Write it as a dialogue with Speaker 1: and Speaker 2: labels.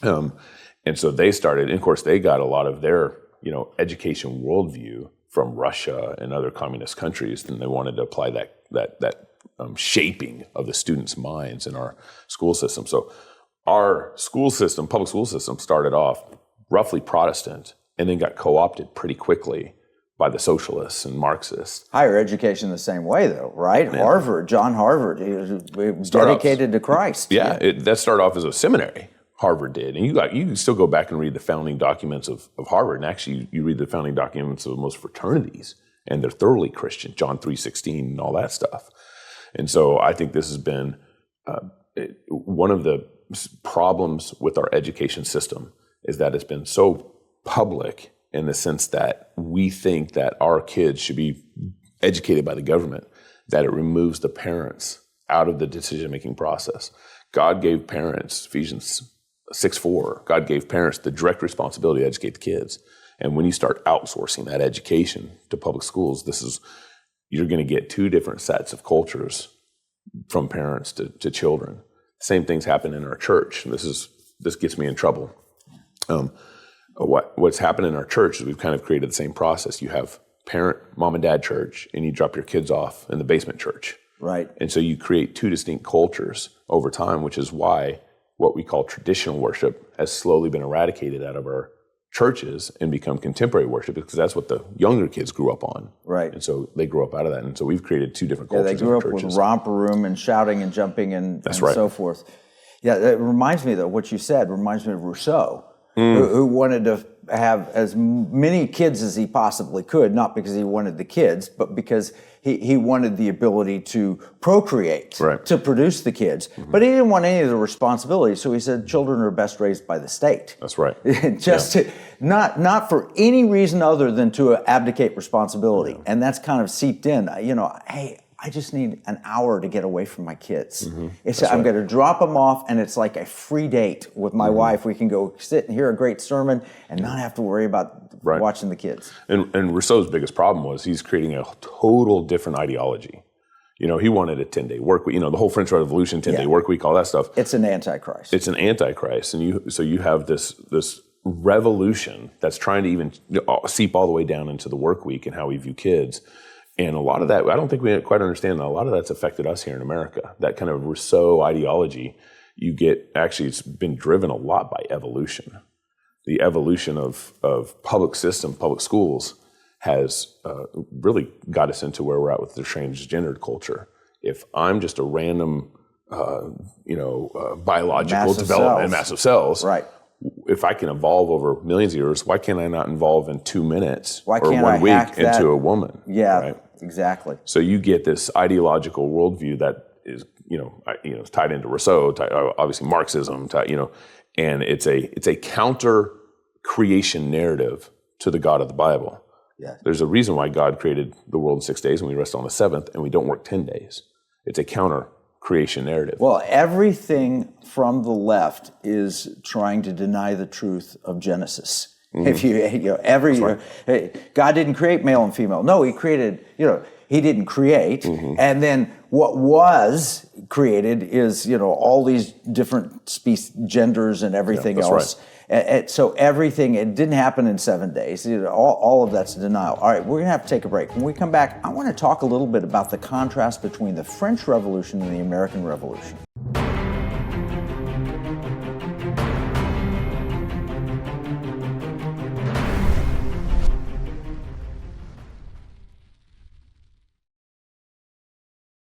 Speaker 1: And so they started, and of course, they got a lot of their, education worldview from Russia and other communist countries, and they wanted to apply that shaping of the students' minds in our school system. So our school system, public school system, started off roughly Protestant, and then got co-opted pretty quickly by the socialists and Marxists.
Speaker 2: Higher education the same way, though, right? Harvard, John Harvard, he was dedicated to Christ.
Speaker 1: Yeah, that started off as a seminary. Harvard did, and you can still go back and read the founding documents of Harvard, and actually you read the founding documents of most fraternities, and they're thoroughly Christian, John 3:16 and all that stuff. And so I think this has been one of the problems with our education system is that it's been so public in the sense that we think that our kids should be educated by the government, that it removes the parents out of the decision-making process. God gave parents, Ephesians 6:4, God gave parents the direct responsibility to educate the kids. And when you start outsourcing that education to public schools, you're going to get two different sets of cultures from parents to children. Same things happen in our church. And this gets me in trouble. What's happened in our church is we've kind of created the same process. You have parent, mom and dad church, and you drop your kids off in the basement church.
Speaker 2: Right.
Speaker 1: And so you create two distinct cultures over time, which is why what we call traditional worship has slowly been eradicated out of our churches and become contemporary worship, because that's what the younger kids grew up on.
Speaker 2: Right.
Speaker 1: And so they grew up out of that. And so we've created two different cultures.
Speaker 2: They grew up
Speaker 1: churches.
Speaker 2: with romper room and shouting and jumping and
Speaker 1: right.
Speaker 2: so forth. Yeah, it reminds me, though, what you said reminds me of Rousseau, who wanted to have as many kids as he possibly could, not because he wanted the kids, but because he wanted the ability to procreate,
Speaker 1: right.
Speaker 2: to produce the kids. Mm-hmm. But he didn't want any of the responsibility, so he said children are best raised by the state.
Speaker 1: That's right.
Speaker 2: Not for any reason other than to abdicate responsibility. Yeah. And that's kind of seeped in. Hey, I just need an hour to get away from my kids. Mm-hmm. I'm going to drop them off, and it's like a free date with my wife. We can go sit and hear a great sermon and not have to worry about watching the kids.
Speaker 1: And Rousseau's biggest problem was he's creating a total different ideology. He wanted a 10-day work week. The whole French Revolution, 10-day work week, all that stuff.
Speaker 2: It's an antichrist.
Speaker 1: It's an antichrist, and you have this revolution that's trying to even seep all the way down into the work week and how we view kids. And a lot of that, I don't think we quite understand that a lot of that's affected us here in America. That kind of Rousseau ideology, it's been driven a lot by evolution. The evolution of public schools has really got us into where we're at with the transgendered culture. If I'm just a random, biological development, massive cells,
Speaker 2: right.
Speaker 1: If I can evolve over millions of years, why can't I not evolve in 2 minutes
Speaker 2: or
Speaker 1: 1 week into a woman?
Speaker 2: Yeah,
Speaker 1: right?
Speaker 2: Exactly.
Speaker 1: So you get this ideological worldview that is, it's tied into Rousseau, obviously Marxism, and it's a counter creation narrative to the God of the Bible.
Speaker 2: Yeah.
Speaker 1: There's a reason why God created the world in 6 days and we rest on the seventh, and we don't work 10 days. It's a counter creation narrative.
Speaker 2: Well, everything from the left is trying to deny the truth of Genesis. Mm-hmm. If God didn't create male and female. No, he created, he didn't create. Mm-hmm. And then what was created is, all these different genders and everything else. Right. So everything, it didn't happen in 7 days. All of that's denial. All right, we're going to have to take a break. When we come back, I want to talk a little bit about the contrast between the French Revolution and the American Revolution.